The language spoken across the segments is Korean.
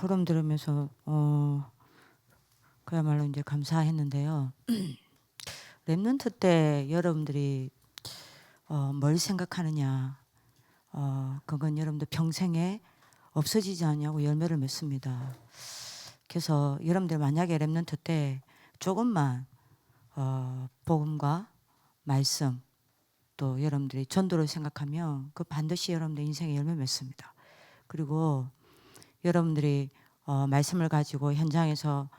포럼 들으면서 그야말로 이제 감사했는데요. 랩런트 때 여러분들이 뭘 생각하느냐, 그건 여러분들 평생에 없어지지 않냐고 열매를 맺습니다. 그래서 여러분들 만약에 랩런트 때 조금만 복음과 말씀 또 여러분들이 전도를 생각하면 그 반드시 여러분들 인생에 열매 맺습니다. 그리고 여러분들이 말씀을 가지고 현장에서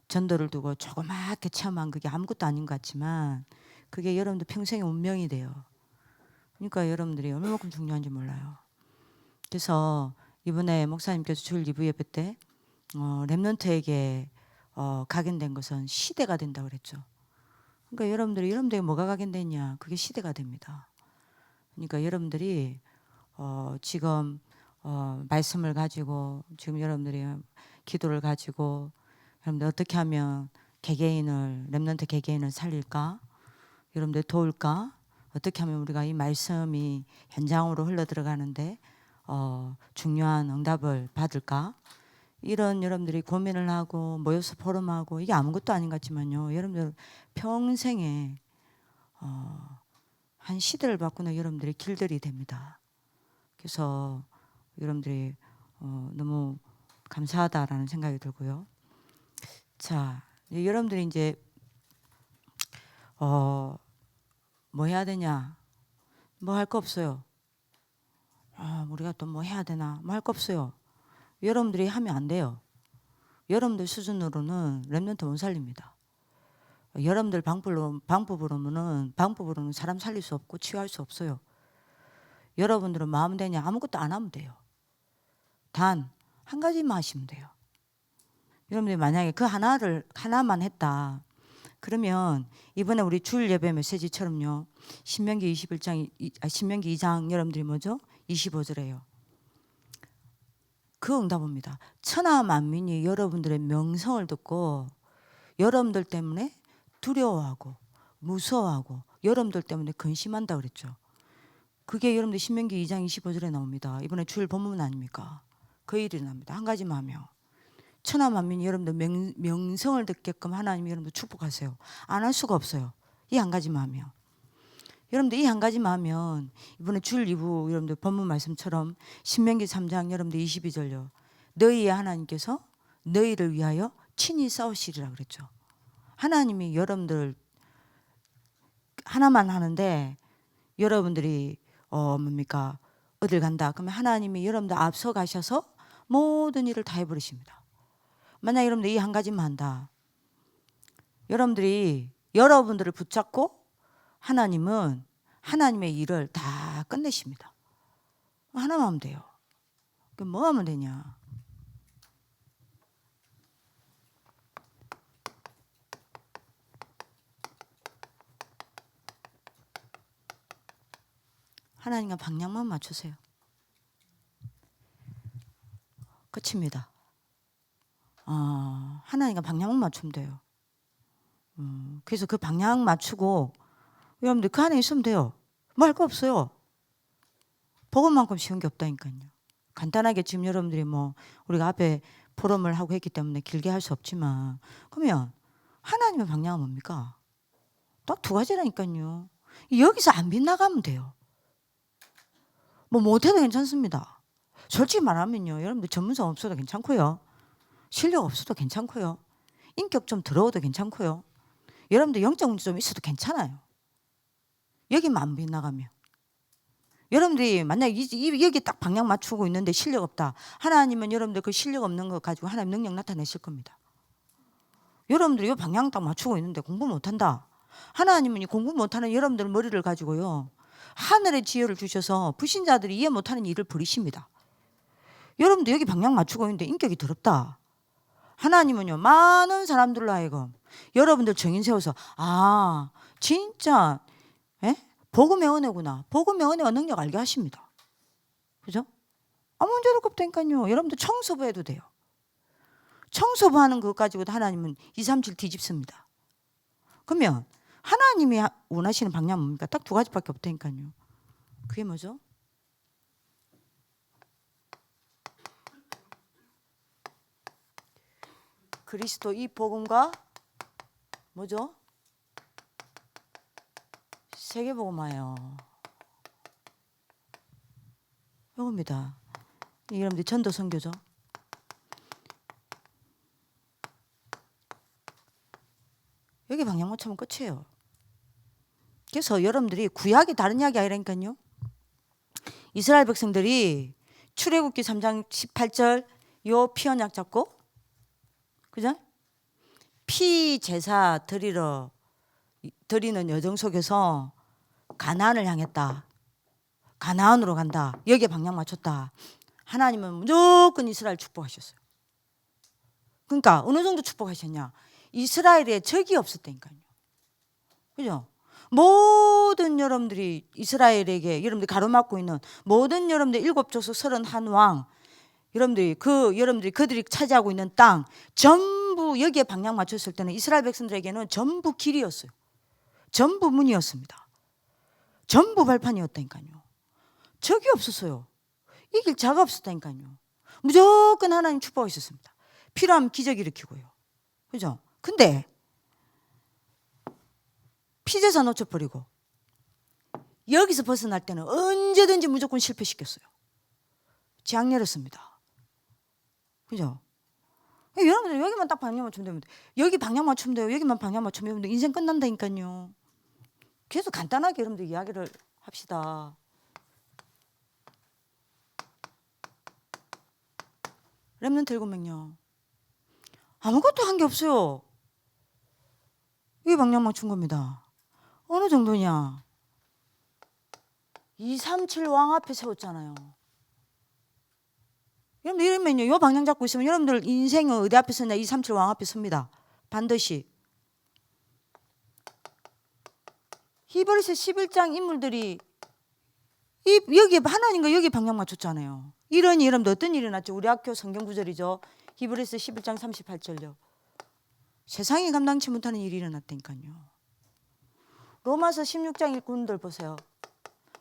전도를 두고 조그맣게 체험한 그게 아무것도 아닌 것 같지만 그게 여러분들 평생의 운명이 돼요. 그러니까 여러분들이 얼마만큼 중요한지 몰라요. 그래서 이번에 목사님께서 주일 2부 예배 때 랩런트에게 각인된 것은 시대가 된다고 그랬죠. 그러니까 여러분들이 뭐가 각인됐냐, 그게 시대가 됩니다. 그러니까 여러분들이 지금 말씀을 가지고 지금 여러분들이 기도를 가지고 여러분들 어떻게 하면 랩런트 개개인을 살릴까? 여러분들 도울까? 어떻게 하면 우리가 이 말씀이 현장으로 흘러 들어가는데 중요한 응답을 받을까? 이런 여러분들이 고민을 하고 모여서 포럼하고 이게 아무것도 아닌 것 같지만요. 여러분들 평생에 한 시대를 바꾸는 여러분들의 길들이 됩니다. 그래서 여러분들이 너무 감사하다라는 생각이 들고요. 자, 여러분들이 이제 뭐 해야 되냐? 뭐 할 거 없어요. 우리가 또 뭐 해야 되나? 뭐 할 거 없어요. 여러분들이 하면 안 돼요. 여러분들 수준으로는 랩런트 못 살립니다. 여러분들 방법으로는 사람 살릴 수 없고 치유할 수 없어요. 여러분들은 마음 되냐? 아무것도 안 하면 돼요. 단 한 가지만 하시면 돼요. 여러분들이 만약에 그 하나만 했다. 그러면 이번에 우리 주일 예배 메시지처럼요. 신명기 2장 여러분들이 뭐죠? 25절에요. 그 응답입니다. 천하 만민이 여러분들의 명성을 듣고 여러분들 때문에 두려워하고 무서워하고 여러분들 때문에 근심한다 그랬죠. 그게 여러분들 신명기 2장 25절에 나옵니다. 이번에 주일 본문 아닙니까? 그 일이 일어납니다. 한 가지만 하면. 천하 만민이 여러분들 명성을 듣게끔 하나님이 여러분들 축복하세요. 안 할 수가 없어요. 이 한 가지만 하면. 여러분들 이 한 가지만 하면 이번에 주일 2부 여러분들 본문 말씀처럼 신명기 3장 여러분들 22절요. 너희의 하나님께서 너희를 위하여 친히 싸우시리라 그랬죠. 하나님이 여러분들 하나만 하는데 여러분들이 뭡니까? 어딜 간다. 그러면 하나님이 여러분들 앞서 가셔서 모든 일을 다 해버리십니다. 만약 여러분들 이 한 가지만 한다. 여러분들을 붙잡고 하나님은 하나님의 일을 다 끝내십니다. 하나만 하면 돼요. 그럼 뭐 하면 되냐? 하나님과 방향만 맞추세요. 끝입니다. 하나님과 방향만 맞추면 돼요. 그래서 그 방향 맞추고 여러분들 그 안에 있으면 돼요. 뭐 할 거 없어요. 복음만큼 쉬운 게 없다니까요. 간단하게 지금 여러분들이 뭐 우리가 앞에 포럼을 하고 했기 때문에 길게 할 수 없지만 그러면 하나님의 방향은 뭡니까? 딱 두 가지라니까요. 여기서 안 빗나가면 돼요. 뭐 못해도 괜찮습니다. 솔직히 말하면요. 여러분들 전문성 없어도 괜찮고요. 실력 없어도 괜찮고요. 인격 좀 더러워도 괜찮고요. 여러분들 영적 문제 좀 있어도 괜찮아요. 여기만 안 빗나가면. 여러분들이 만약에 여기 딱 방향 맞추고 있는데 실력 없다. 하나님은 여러분들 그 실력 없는 거 가지고 하나님 능력 나타내실 겁니다. 여러분들이 이 방향 딱 맞추고 있는데 공부 못한다. 하나님은 이 공부 못하는 여러분들 머리를 가지고요. 하늘의 지혜를 주셔서 불신자들이 이해 못하는 일을 버리십니다. 여러분들 여기 방향 맞추고 있는데 인격이 더럽다. 하나님은요. 많은 사람들로 하여금 여러분들 정인 세워서 진짜 복음의 은혜구나. 복음의 은혜와 능력 알게 하십니다. 그죠? 아무 문제도 없다니까요. 여러분들 청소부 해도 돼요. 청소부 하는 것 가지고도 하나님은 237 뒤집습니다. 그러면 하나님이 원하시는 방향은 뭡니까? 딱 두 가지밖에 없다니까요. 그게 뭐죠? 그리스도 이 복음과 뭐죠? 세계복음화요. 이겁니다. 여러분들 전도 선교죠. 여기 방향 못 차면 끝이에요. 그래서 여러분들이 구약이 다른 이야기 아니라니까요. 이스라엘 백성들이 출애굽기 3장 18절 요 피 언약 잡고, 그죠? 피 제사 드리는 여정 속에서 가나안을 향했다. 가나안으로 간다. 여기에 방향 맞췄다. 하나님은 무조건 이스라엘 축복하셨어요. 그러니까 어느 정도 축복하셨냐? 이스라엘에 적이 없었다니까요. 그죠? 모든 여러분들이 이스라엘에게 여러분들이 가로막고 있는 모든 여러분들 7족속 31왕, 여러분들이 그들이 차지하고 있는 땅 전부 여기에 방향 맞췄을 때는 이스라엘 백성들에게는 전부 길이었어요. 전부 문이었습니다. 전부 발판이었다니까요. 적이 없었어요. 이길 자가 없었다니까요. 무조건 하나님 축복하셨습니다. 필요하면 기적 일으키고요. 그죠? 근데 피제사 놓쳐버리고 여기서 벗어날 때는 언제든지 무조건 실패시켰어요. 재앙 내렸습니다. 그죠? 여러분들 여기만 딱 방향 맞추면 됩니다. 여기 방향 맞추면 돼요. 여기만 방향 맞추면 됩니다. 인생 끝난다니까요. 그래서 간단하게 여러분들 이야기를 합시다. 렘넌트 7명요. 아무것도 한 게 없어요. 여기 방향 맞춘 겁니다. 어느 정도냐? 237 왕 앞에 세웠잖아요. 여러분들 이러면요, 요 방향 잡고 있으면 여러분들 인생은 어디 앞에 서냐? 237 왕 앞에 섭니다. 반드시. 히브리서 11장 인물들이 여기 하나님과 여기 방향 맞췄잖아요. 이런 여러분들 어떤 일이 났죠? 우리 학교 성경 구절이죠. 히브리서 11장 38절요. 세상이 감당치 못하는 일이 일어났다니까요. 로마서 16장 일꾼들 보세요.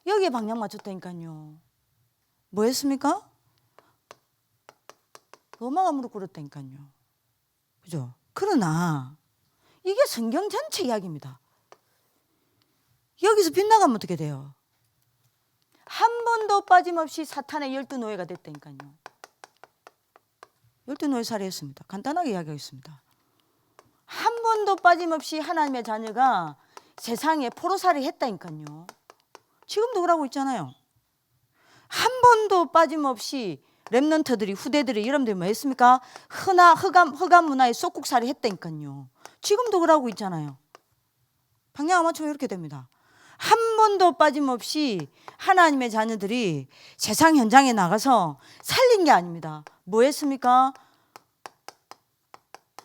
여기에 방향 맞췄다니까요. 뭐 했습니까? 로마가 무릎 꿇었다니까요. 그죠? 그러나 이게 성경 전체 이야기입니다. 여기서 빗나가면 어떻게 돼요? 한 번도 빠짐없이 사탄의 12노예가 됐다니까요. 12노예 살해했습니다. 간단하게 이야기하겠습니다. 한 번도 빠짐없이 하나님의 자녀가 세상에 포로살이 했다니까요. 지금도 그러고 있잖아요. 한 번도 빠짐없이 렘넌트들이 후대들이 여러분들이 뭐 했습니까? 허감 문화에 쏙국살이 했다니까요. 지금도 그러고 있잖아요. 방향 안 맞추면 이렇게 됩니다. 한 번도 빠짐없이 하나님의 자녀들이 세상 현장에 나가서 살린 게 아닙니다. 뭐 했습니까?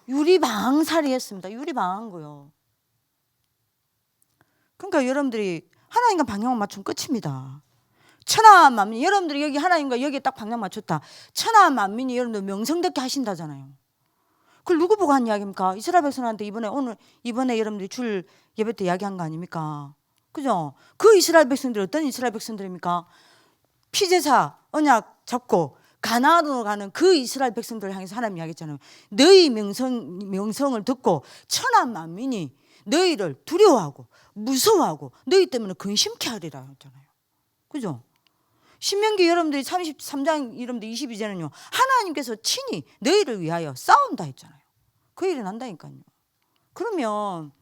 유리방살이 했습니다. 유리방한 거요. 그러니까 여러분들이 하나님과 방향을 맞추면 끝입니다. 천하 만민, 여러분들이 여기 하나님과 여기에 딱 방향 맞췄다. 천하 만민이 여러분들 명성되게 하신다잖아요. 그걸 누구 보고 한 이야기입니까? 이스라엘 백성한테 이번에 여러분들이 줄 예배 때 이야기한 거 아닙니까? 그죠? 그 이스라엘 백성들이 어떤 이스라엘 백성들입니까? 피제사 언약 잡고 가나안으로 가는 그 이스라엘 백성들을 향해서 하나님 이야기했잖아요. 너희 명성을 듣고 천하 만민이 너희를 두려워하고 무서워하고 너희 때문에 근심케 하리라 했잖아요. 그죠? 신명기 여러분들이 33장 여러분들 22절은요. 하나님께서 친히 너희를 위하여 싸운다 했잖아요. 그 일이 난다니까요. 그러면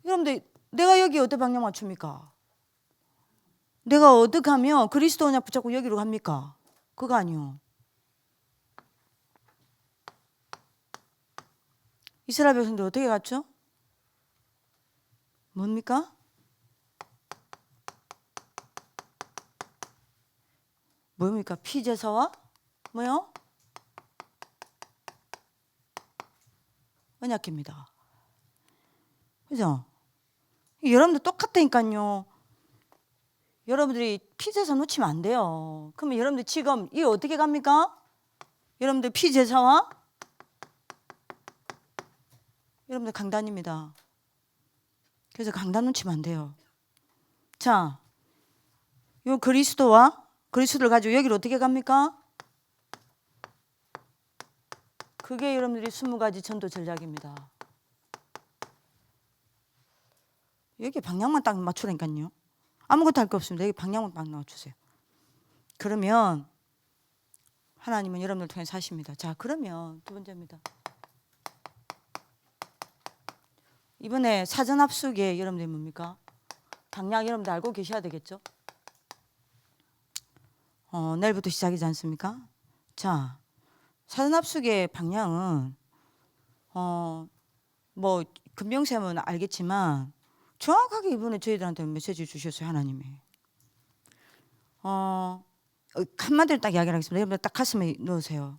여러분들 내가 여기 어디 방향 맞춥니까? 내가 어디 가면 그리스도 언약 붙잡고 여기로 갑니까? 그거 아니요. 이스라엘 백성들 어떻게 갔죠? 뭡니까? 뭡니까? 피제사와 뭐요? 언약입니다. 그죠? 여러분들 똑같다니까요. 여러분들이 피제사 놓치면 안 돼요. 그러면 여러분들 지금 이거 어떻게 갑니까? 여러분들 피제사와 여러분들 강단입니다. 그래서 강단 놓치면 안 돼요. 자, 요 그리스도를 가지고 여기를 어떻게 갑니까? 그게 여러분들이 20가지 전도 전략입니다. 여기 방향만 딱 맞추라니까요. 아무것도 할 거 없습니다. 여기 방향만 딱 맞추세요. 그러면 하나님은 여러분을 통해 사십니다. 자, 그러면 두 번째입니다. 이번에 사전 합숙에 여러분들이 뭡니까? 방향 여러분들 알고 계셔야 되겠죠? 내일부터 시작이지 않습니까? 자, 사전 합숙의 방향은 뭐 금병샘은 알겠지만 정확하게 이번에 저희들한테 메시지 주셨어요. 하나님이. 한마디로 딱 이야기를 하겠습니다. 여러분들 딱 가슴에 넣으세요.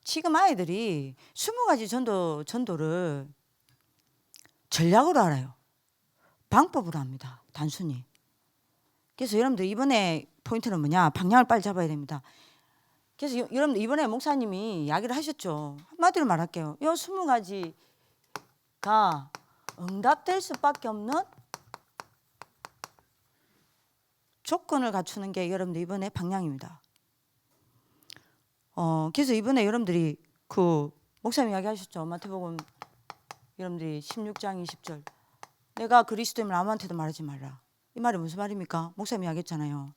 지금 아이들이 20가지 전도를 전략으로 알아요. 방법으로 합니다. 단순히. 그래서 여러분들 이번에 포인트는 뭐냐? 방향을 빨리 잡아야 됩니다. 그래서 여러분들 이번에 목사님이 이야기를 하셨죠. 한마디로 말할게요. 이 20가지가 응답될 수밖에 없는 조건을 갖추는 게 여러분들 이번에 방향입니다. 그래서 이번에 여러분들이 그 목사님 이야기하셨죠. 마태복음 여러분들이 16장 20절 내가 그리스도임을 아무한테도 말하지 말라. 이 말이 무슨 말입니까? 목사님이 이야기했잖아요.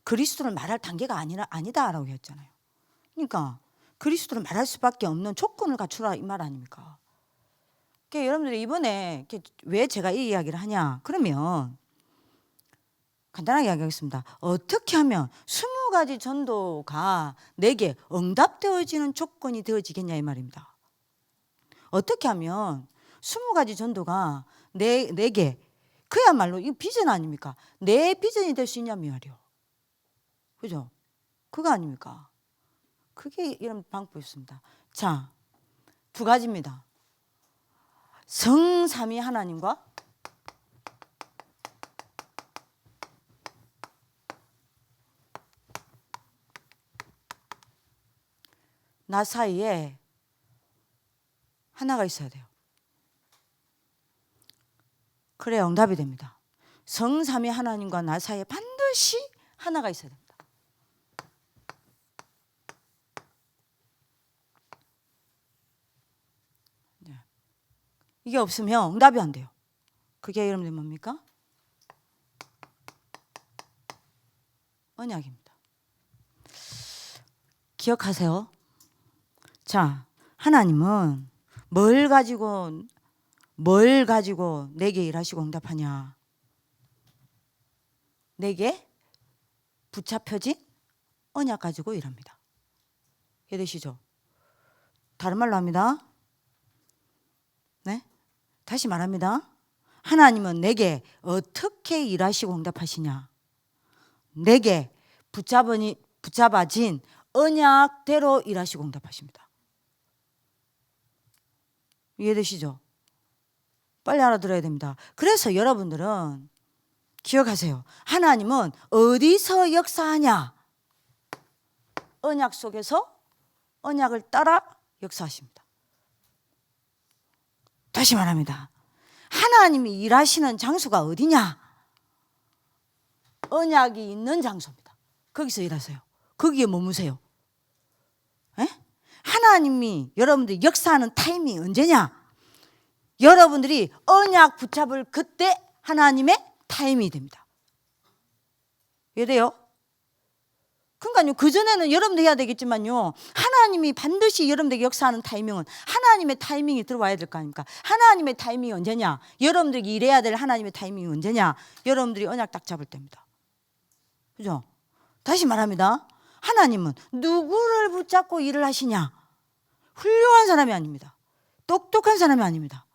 그리스도를 말할 단계가 아니다라고 했잖아요. 그러니까 그리스도를 말할 수밖에 없는 조건을 갖추라 이 말 아닙니까? 그러니까 여러분들이 이번에 왜 제가 이 이야기를 하냐? 그러면 간단하게 이야기하겠습니다. 어떻게 하면 20가지 전도가 내게 응답되어지는 조건이 되어지겠냐 이 말입니다. 어떻게 하면 20가지 전도가 내게 그야말로 이 비전 아닙니까? 내 비전이 될 수 있냐 말이요. 그죠? 그거 아닙니까? 그게 이런 방법이 있습니다. 자, 2가지입니다. 성삼위 하나님과 나 사이에 하나가 있어야 돼요. 그래야 응답이 됩니다. 성삼위 하나님과 나 사이에 반드시 하나가 있어야 됩니다. 이게 없으면 응답이 안 돼요. 그게 여러분들 뭡니까? 언약입니다. 기억하세요. 자, 하나님은 뭘 가지고 내게 일하시고 응답하냐? 내게 붙잡혀진 언약 가지고 일합니다. 이해되시죠? 다른 말로 합니다. 네? 다시 말합니다. 하나님은 내게 어떻게 일하시고 응답하시냐? 내게 붙잡아진 언약대로 일하시고 응답하십니다. 이해되시죠? 빨리 알아들어야 됩니다. 그래서 여러분들은 기억하세요. 하나님은 어디서 역사하냐? 언약 속에서 언약을 따라 역사하십니다. 다시 말합니다. 하나님이 일하시는 장소가 어디냐? 언약이 있는 장소입니다. 거기서 일하세요. 거기에 머무세요. 에? 하나님이 여러분들이 역사하는 타이밍이 언제냐? 여러분들이 언약 붙잡을 그때 하나님의 타이밍이 됩니다. 이해돼요? 그러니까요, 그전에는 여러분도 해야 되겠지만요, 하나님이 반드시 여러분들에게 역사하는 타이밍은 하나님의 타이밍이 들어와야 될 거 아닙니까? 하나님의 타이밍이 언제냐? 여러분들이 일해야 될 하나님의 타이밍이 언제냐? 여러분들이 언약 딱 잡을 때입니다. 그죠? 다시 말합니다. 하나님은 누구를 붙잡고 일을 하시냐? 훌륭한 사람이 아닙니다. 똑똑한 사람이 아닙니다.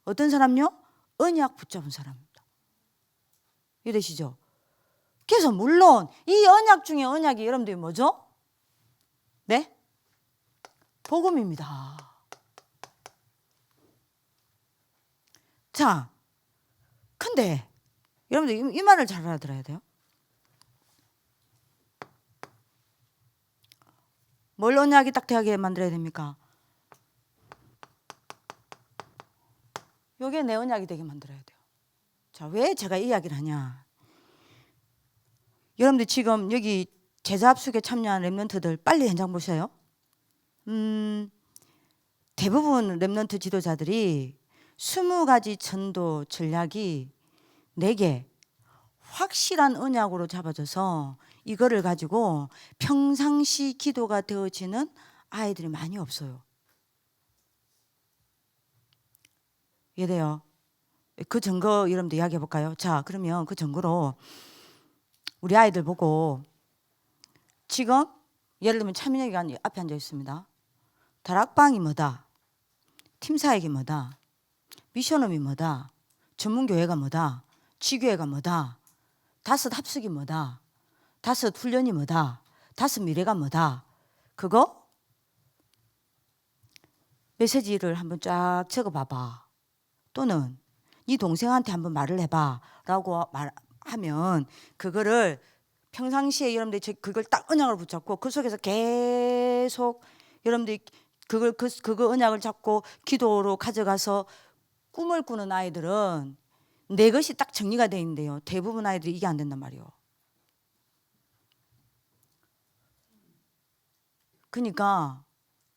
어떤 사람요? 언약 붙잡은 사람입니다. 이해되시죠? 그래서 물론 이 언약 중에 언약이 여러분들이 뭐죠? 네? 복음입니다. 자, 근데 여러분들 이 말을 잘 알아들어야 돼요. 뭘 언약이 딱 되게 만들어야 됩니까? 요게 내 언약이 되게 만들어야 돼요. 자, 왜 제가 이 이야기를 하냐? 여러분들 지금 여기 제자 합숙에 참여한 렘넌트들 빨리 현장 보세요. 대부분 랩넌트 지도자들이 20가지 전도 전략이 4개 확실한 언약으로 잡아져서 이거를 가지고 평상시 기도가 되어지는 아이들이 많이 없어요. 이해돼요? 그 증거 여러분들 이야기해 볼까요? 자, 그러면 그 증거로 우리 아이들 보고 지금 예를 들면 차민혁이가 앞에 앉아 있습니다. 다락방이 뭐다? 팀사역이 뭐다? 미션홈이 뭐다? 전문교회가 뭐다? 지교회가 뭐다? 5 합숙이 뭐다? 5 훈련이 뭐다? 5 미래가 뭐다? 그거 메시지를 한번 쫙 적어봐봐. 또는 네 동생한테 한번 말을 해봐 라고 말하면 그거를 평상시에 여러분들이 그걸 딱 언약을 붙잡고 그 속에서 계속 여러분들이 그거 언약을 잡고 기도로 가져가서 꿈을 꾸는 아이들은 내 것이 딱 정리가 돼 있는데요. 대부분 아이들이 이게 안 된단 말이에요. 그러니까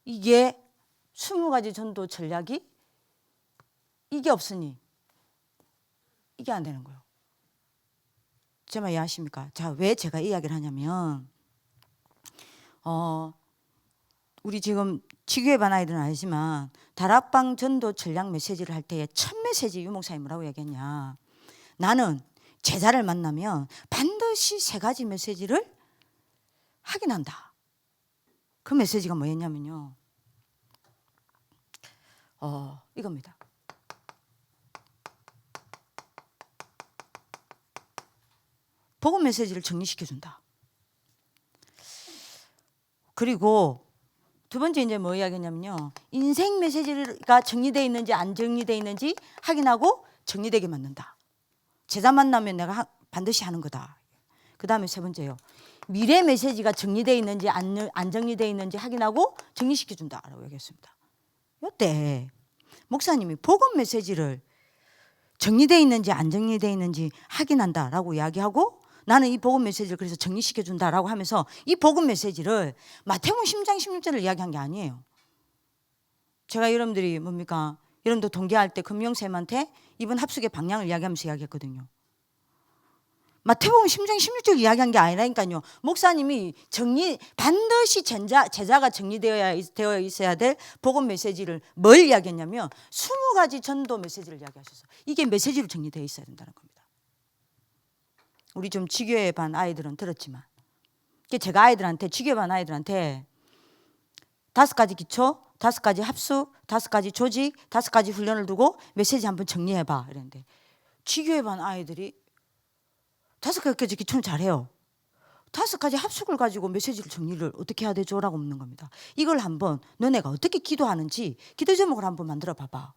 이게 20가지 전도 전략이 이게 없으니 이게 안 되는 거예요. 제 말 이해하십니까? 자, 왜 제가 이 이야기를 하냐면 우리 지금 지교회 반 아이들은 알지만 다락방 전도 전략 메시지를 할 때에 첫 메시지 유목사님 뭐라고 얘기했냐. 나는 제자를 만나면 반드시 3가지 메시지를 확인한다. 그 메시지가 뭐였냐면요. 이겁니다. 복음 메시지를 정리시켜준다. 그리고 두 번째 이제 뭐 이야기냐면요. 인생 메시지가 정리되어 있는지 안 정리되어 있는지 확인하고 정리되게 만든다. 제자 만나면 내가 반드시 하는 거다. 그 다음에 3번째요. 미래 메시지가 정리되어 있는지 안 정리되어 있는지 확인하고 정리시켜준다라고 얘기했습니다. 이때 목사님이 복음 메시지를 정리되어 있는지 안 정리되어 있는지 확인한다라고 이야기하고 나는 이 복음 메시지를 그래서 정리시켜준다라고 하면서 이 복음 메시지를 마태복음 10장 16절을 이야기한 게 아니에요. 제가 여러분들이 뭡니까? 여러분들 동기할 때 금명쌤한테 이번 합숙의 방향을 이야기하면서 이야기했거든요. 마태복음 10장 16절 이야기한 게 아니라니까요. 목사님이 반드시 제자가 정리되어 있어야 될 복음 메시지를 뭘 이야기했냐면 20가지 전도 메시지를 이야기하셨어요. 이게 메시지로 정리되어 있어야 된다는 겁니다. 우리 좀 지교회 반 아이들은 들었지만 제가 아이들한테 지교회 반 아이들한테 5가지 기초, 5가지 합숙, 5가지 조직, 5가지 훈련을 두고 메시지 한번 정리해봐 이랬는데 지교회 반 아이들이 5가지 기초는 잘해요. 5가지 합숙을 가지고 메시지를 정리를 어떻게 해야 되죠? 라고 묻는 겁니다. 이걸 한번 너네가 어떻게 기도하는지 기도 제목을 한번 만들어 봐봐.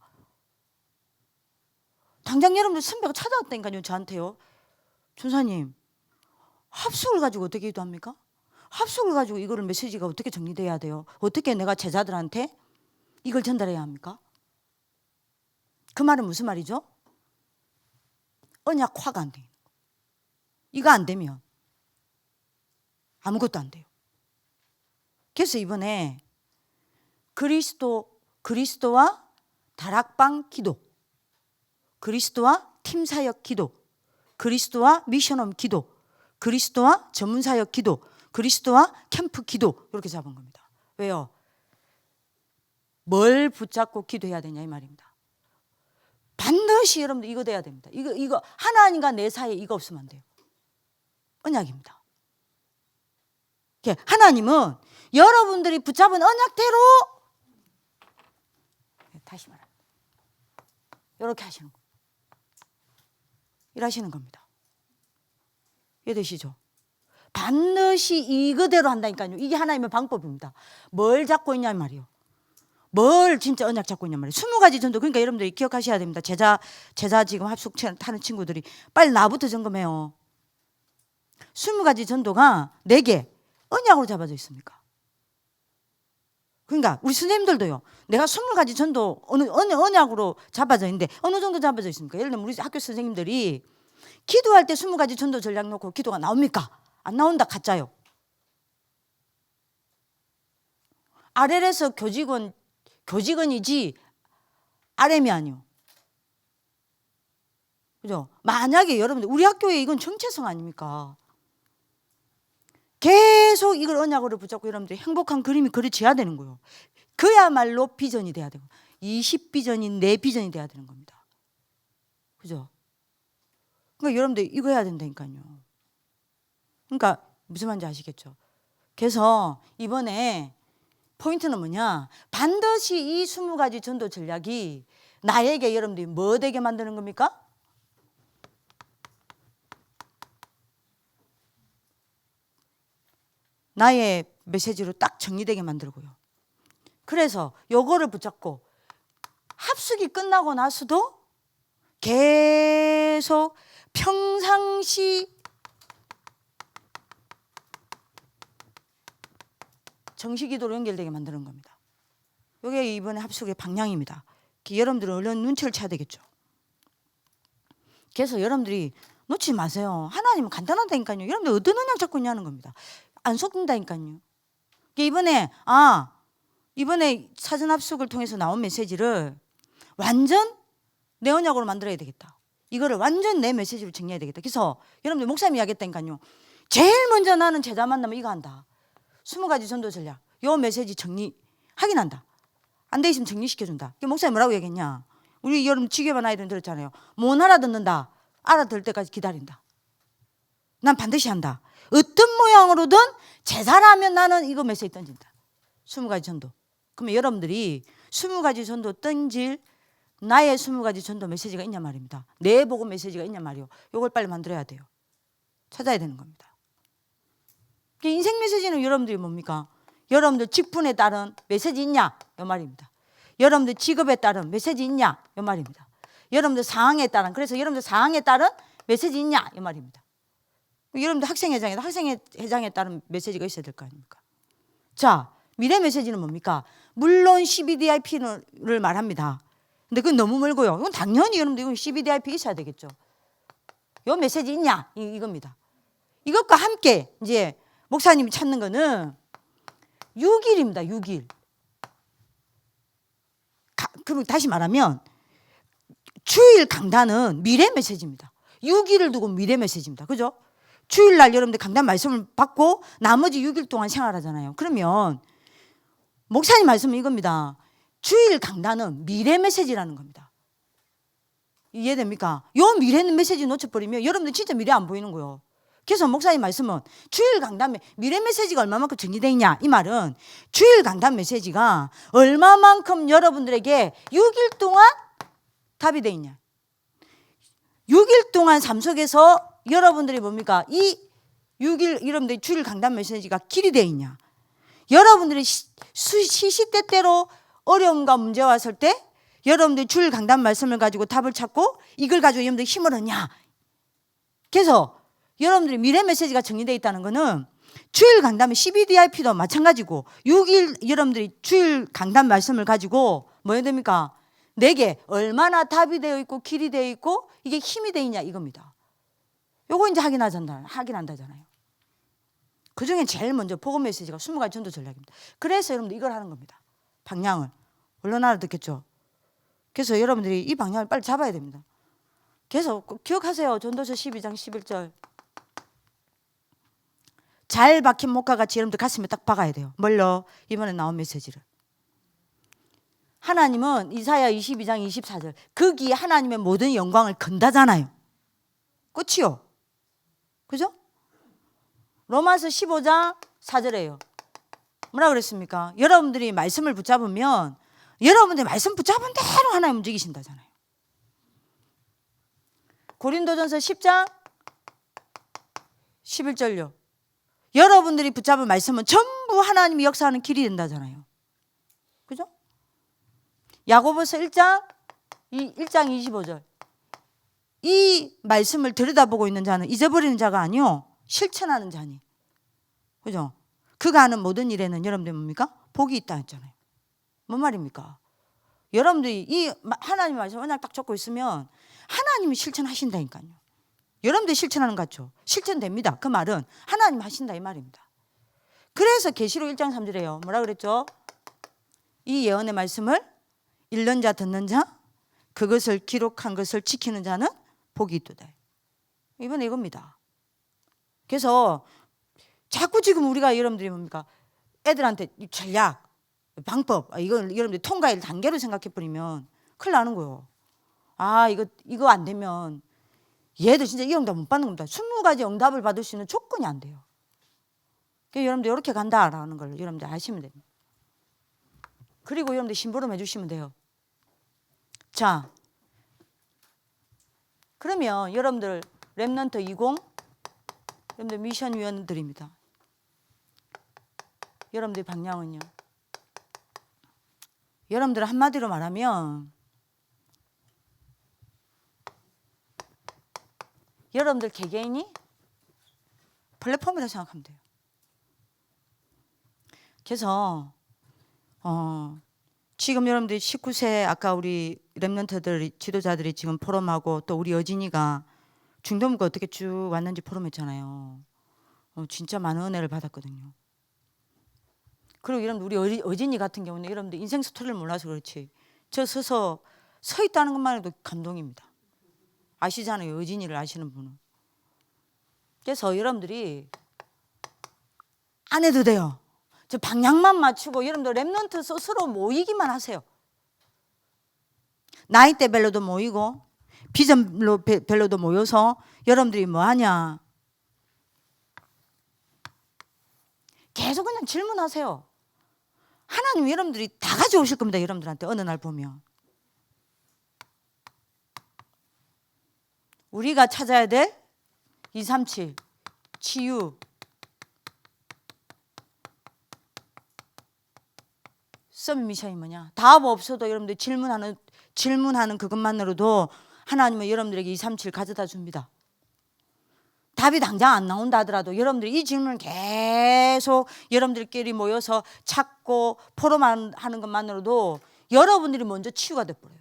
당장 여러분들 선배가 찾아왔다니까요. 저한테요. 전사님 합숙을 가지고 어떻게 기도합니까? 합숙을 가지고 이거를 메시지가 어떻게 정리돼야 돼요? 어떻게 내가 제자들한테 이걸 전달해야 합니까? 그 말은 무슨 말이죠? 언약화가 안 돼요. 이거 안 되면 아무것도 안 돼요. 그래서 이번에 그리스도와 다락방 기도, 그리스도와 팀사역 기도, 그리스도와 미션홈 기도, 그리스도와 전문사역 기도, 그리스도와 캠프 기도 이렇게 잡은 겁니다. 왜요? 뭘 붙잡고 기도해야 되냐 이 말입니다. 반드시 여러분들 이거 돼야 됩니다. 이거 하나님과 내 사이에 이거 없으면 안 돼요. 언약입니다. 하나님은 여러분들이 붙잡은 언약대로 다시 말합니다. 이렇게 하시는 거. 일하시는 겁니다. 이해되시죠? 반드시 이거대로 한다니까요. 이게 하나님의 방법입니다. 뭘 잡고 있냐 말이에요. 뭘 진짜 언약 잡고 있냐 말이에요. 20가지 전도. 그러니까 여러분들이 기억하셔야 됩니다. 제자 지금 합숙 타는 친구들이 빨리 나부터 점검해요. 20가지 전도가 4개 언약으로 잡아져 있습니까? 그러니까 우리 선생님들도요. 내가 20가지 전도 어느 언약으로 잡아져 있는데 어느 정도 잡아져 있습니까? 예를 들면 우리 학교 선생님들이 기도할 때 20가지 전도 전략 놓고 기도가 나옵니까? 안 나온다. 가짜요. RL에서 교직원 교직원이지 RM이 아니요. 그죠? 만약에 여러분들 우리 학교에 이건 정체성 아닙니까? 계속 이걸 언약으로 붙잡고 여러분들 행복한 그림이 그려져야 되는 거예요. 그야말로 비전이 돼야 되고 20비전이 내 비전이 돼야 되는 겁니다. 그죠? 그러니까 여러분들 이거 해야 된다니까요. 그러니까 무슨 말인지 아시겠죠? 그래서 이번에 포인트는 뭐냐? 반드시 이 20가지 전도 전략이 나에게 여러분들이 뭐 되게 만드는 겁니까? 나의 메시지로 딱 정리되게 만들고요. 그래서 요거를 붙잡고 합숙이 끝나고 나서도 계속 평상시 정시기도로 연결되게 만드는 겁니다. 이게 이번에 합숙의 방향입니다. 여러분들은 얼른 눈치를 채야 되겠죠. 그래서 여러분들이 놓치지 마세요. 하나님은 간단하다니까요. 여러분들 어떤 언약 잡고 있냐는 겁니다. 안 속는다니까요. 이번에 사전 합숙을 통해서 나온 메시지를 완전 내 언약으로 만들어야 되겠다. 이거를 완전 내 메시지로 정리해야 되겠다. 그래서 여러분들 목사님이 이야기했다니까요. 제일 먼저 나는 제자 만나면 이거 한다. 20가지 전도 전략. 요 메시지 정리 확인한다. 안 돼 있으면 정리시켜준다. 목사님 뭐라고 얘기했냐? 우리 여러분 지교반 아이들은 들었잖아요. 못 알아듣는다. 알아들 때까지 기다린다. 난 반드시 한다. 어떤 모양으로든 제자라면 나는 이거 메시지 던진다. 20가지 전도. 그러면 여러분들이 20가지 전도 던질 나의 20가지 전도 메시지가 있냐 말입니다. 내 복음 메시지가 있냐 말이요. 이걸 빨리 만들어야 돼요. 찾아야 되는 겁니다. 인생 메시지는 여러분들이 뭡니까? 여러분들 직분에 따른 메시지 있냐? 이 말입니다. 여러분들 직업에 따른 메시지 있냐? 이 말입니다. 여러분들 상황에 따른, 그래서 여러분들 상황에 따른 메시지 있냐? 이 말입니다. 여러분들 학생회장에 따른 메시지가 있어야 될 거 아닙니까? 자, 미래 메시지는 뭡니까? 물론 CBDIP를 말합니다. 근데 그건 너무 멀고요. 이건 당연히 여러분들 이건 CBDIP 있어야 되겠죠. 요 메시지 있냐? 이겁니다. 이것과 함께 이제 목사님이 찾는 거는 6일입니다. 6일. 그럼 다시 말하면 주일 강단은 미래 메시지입니다. 6일을 두고 미래 메시지입니다. 그죠? 주일날 여러분들 강단 말씀을 받고 나머지 6일 동안 생활하잖아요. 그러면 목사님 말씀은 이겁니다. 주일 강단은 미래 메시지라는 겁니다. 이해됩니까? 요 미래 메시지 놓쳐버리면 여러분들 진짜 미래 안 보이는 거예요. 그래서 목사님 말씀은 주일 강단 미래 메시지가 얼마만큼 정리되어 있냐? 이 말은 주일 강단 메시지가 얼마만큼 여러분들에게 6일 동안 답이 되어 있냐? 6일 동안 삶 속에서 여러분들이 뭡니까? 이 6일 여러분들의 주일 강단 메시지가 길이 되어 있냐? 여러분들이 시시때때로 어려움과 문제가 왔을 때 여러분들이 주일 강단 말씀을 가지고 답을 찾고 이걸 가지고 여러분들이 힘을 얻냐? 그래서 여러분들이 미래 메시지가 정리되어 있다는 것은 주일 강단의 CBDIP도 마찬가지고 6일 여러분들이 주일 강단 말씀을 가지고 뭐 해야 됩니까? 내게 얼마나 답이 되어 있고 길이 되어 있고 이게 힘이 되어 있냐 이겁니다. 요거 이제 확인한다잖아요. 그중에 제일 먼저 복음 메시지가 20가지 전도 전략입니다. 그래서 여러분들 이걸 하는 겁니다. 방향을. 물론 알아듣겠죠? 그래서 여러분들이 이 방향을 빨리 잡아야 됩니다. 그래서 기억하세요. 전도서 12장 11절. 잘 박힌 목과같이 여러분들 가슴에 딱 박아야 돼요. 뭘로? 이번에 나온 메시지를. 하나님은 이사야 22장 24절 거기 하나님의 모든 영광을 건다잖아요. 끝이요. 그죠? 로마서 15장 4절에요. 뭐라 그랬습니까? 여러분들이 말씀을 붙잡으면 여러분들이 말씀 붙잡은 대로 하나님 움직이신다잖아요. 고린도전서 10장 11절요. 여러분들이 붙잡은 말씀은 전부 하나님이 역사하는 길이 된다잖아요. 그죠? 야고보서 1장 25절. 이 말씀을 들여다보고 있는 자는 잊어버리는 자가 아니요 실천하는 자니. 그죠? 그가 하는 모든 일에는 여러분들 뭡니까? 복이 있다 했잖아요. 뭔 말입니까? 여러분들이 이 하나님 말씀 언약 딱 적고 있으면 하나님이 실천하신다니까요. 여러분들이 실천하는 것 같죠? 실천됩니다. 그 말은 하나님 하신다 이 말입니다. 그래서 계시록 1장 3절에요. 뭐라 그랬죠? 이 예언의 말씀을 읽는 자 듣는 자 그것을 기록한 것을 지키는 자는 복이 있도다. 이번에 이겁니다. 그래서 자꾸 지금 우리가 여러분들이 뭡니까? 애들한테 전략, 방법, 이걸 여러분들이 통과의 단계로 생각해 버리면 큰일 나는 거예요. 아, 이거 안 되면 얘들 진짜 이 응답 못 받는 겁니다. 20가지 응답을 받을 수 있는 조건이 안 돼요. 그래서 여러분들 이렇게 간다라는 걸 여러분들 아시면 됩니다. 그리고 여러분들 심부름 해주시면 돼요. 자, 그러면 여러분들 렘넌트 20 여러분들 미션 위원들입니다. 여러분들 방향은요. 여러분들 한마디로 말하면 여러분들 개개인이 플랫폼이라고 생각하면 돼요. 그래서 지금 여러분들이 19세 아까 우리 렘넌트들 지도자들이 지금 포럼하고 또 우리 여진이가 중동부가 어떻게 쭉 왔는지 포럼했잖아요. 진짜 많은 은혜를 받았거든요. 그리고 여러분들 우리 어진이 같은 경우는 여러분들 인생 스토리를 몰라서 그렇지 저 서서 서 있다는 것만 해도 감동입니다. 아시잖아요. 어진이를 아시는 분은. 그래서 여러분들이 안 해도 돼요. 저 방향만 맞추고 여러분들 렘넌트 스스로 모이기만 하세요. 나이대별로도 모이고 비전별로도 모여서 여러분들이 뭐 하냐 계속 그냥 질문하세요. 하나님 여러분들이 다 가져오실 겁니다. 여러분들한테 어느 날 보면 우리가 찾아야 될 237 치유 서밋 미션이 뭐냐? 답 없어도 여러분들 질문하는 그것만으로도 하나님은 여러분들에게 237 가져다 줍니다. 답이 당장 안 나온다 하더라도 여러분들이 이 질문을 계속 여러분들끼리 모여서 찾고 포럼하는 것만으로도 여러분들이 먼저 치유가 돼버려요.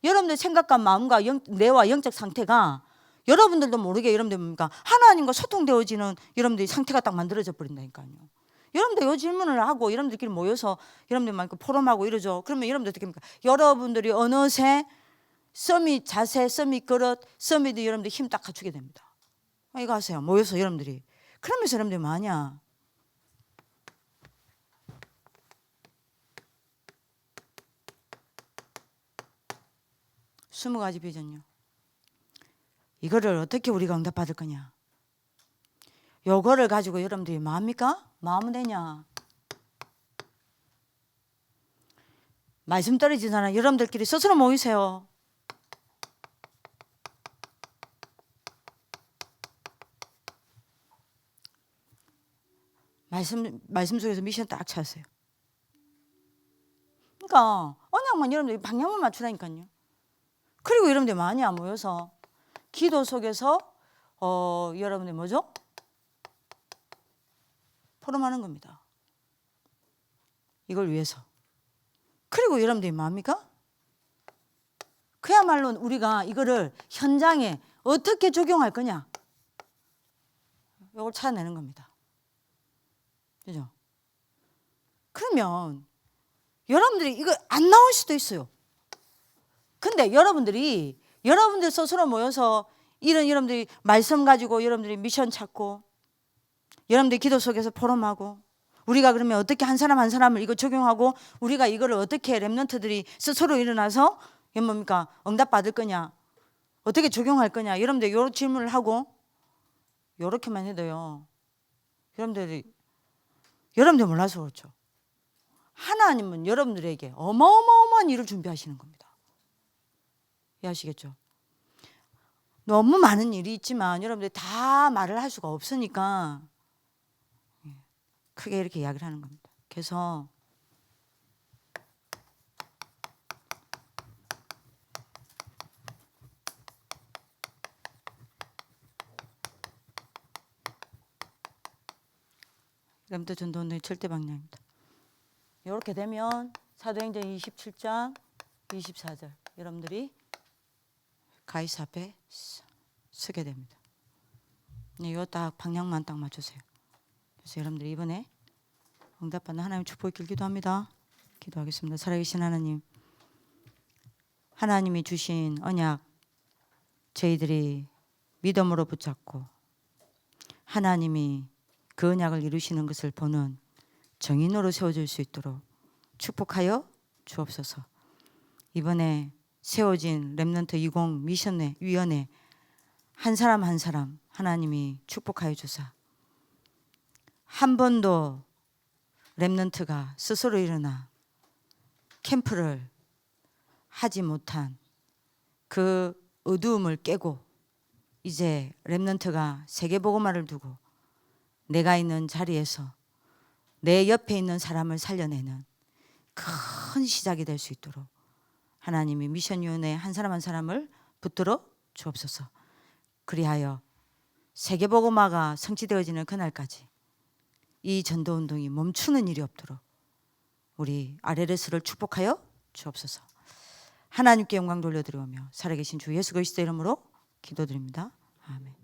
여러분들 생각과 마음과 뇌와 영적 상태가 여러분들도 모르게 여러분들 뭡니까? 하나님과 소통되어지는 여러분들이 상태가 딱 만들어져 버린다니까요. 여러분들 이 질문을 하고 여러분들끼리 모여서 여러분들 막 포럼하고 이러죠. 그러면 여러분들 어떻게 합니까? 여러분들이 어느새 서밋 자세, 서밋 그릇, 서밋도 여러분들 힘 딱 갖추게 됩니다. 이거 하세요. 모여서 여러분들이. 그러면서 여러분들이 뭐하냐? 스무 가지 비전요. 이거를 어떻게 우리가 응답받을 거냐? 요거를 가지고 여러분들이 뭐합니까? 뭐하면 되냐? 말씀 떨어지잖아. 여러분들끼리 스스로 모이세요. 말씀 속에서 미션 딱 찾으세요. 그러니까 언약만 여러분들이 방향만 맞추라니까요. 그리고 여러분들 많이 안 모여서 기도 속에서 여러분들 뭐죠? 포럼하는 겁니다. 이걸 위해서. 그리고 여러분들이 뭐합니까? 그야말로 우리가 이거를 현장에 어떻게 적용할 거냐? 이걸 찾아내는 겁니다. 그죠? 그러면 여러분들이 이거 안 나올 수도 있어요. 근데 여러분들 스스로 모여서 이런 여러분들이 말씀 가지고 여러분들이 미션 찾고 여러분들이 기도 속에서 포럼하고 우리가 그러면 어떻게 한 사람 한 사람을 이거 적용하고 우리가 이거를 어떻게 렘넌트들이 스스로 일어나서 이게 뭡니까? 응답 받을 거냐? 어떻게 적용할 거냐? 여러분들 이런 질문을 하고 이렇게만 해도요. 여러분들 몰라서 그렇죠. 하나님은 여러분들에게 어마어마한 일을 준비하시는 겁니다. 이해하시겠죠? 너무 많은 일이 있지만 여러분들이 다 말을 할 수가 없으니까 크게 이렇게 이야기를 하는 겁니다. 그래서 렘더 전도운동의 절대 방향입니다. 이렇게 되면 사도행전 27장 24절 여러분들이 가이사 앞에 서게 됩니다. 이거 딱 방향만 딱 맞추세요. 그래서 여러분들이 이번에 응답받는 하나님의 축복이 길기도 합니다. 기도하겠습니다. 살아계신 하나님, 하나님이 주신 언약 저희들이 믿음으로 붙잡고 하나님이 그 언약을 이루시는 것을 보는 정인으로 세워질 수 있도록 축복하여 주옵소서. 이번에 세워진 렘넌트 20 미션위원회 한 사람 한 사람 하나님이 축복하여 주사 한 번도 렘넌트가 스스로 일어나 캠프를 하지 못한 그 어두움을 깨고 이제 렘넌트가 세계복음화를 두고 내가 있는 자리에서 내 옆에 있는 사람을 살려내는 큰 시작이 될 수 있도록 하나님이 미션위원회 한 사람 한 사람을 붙들어 주옵소서. 그리하여 세계복음화가 성취되어지는 그날까지 이 전도운동이 멈추는 일이 없도록 우리 RLS를 축복하여 주옵소서. 하나님께 영광 돌려드리며 살아계신 주 예수 그리스도 이름으로 기도드립니다. 아멘.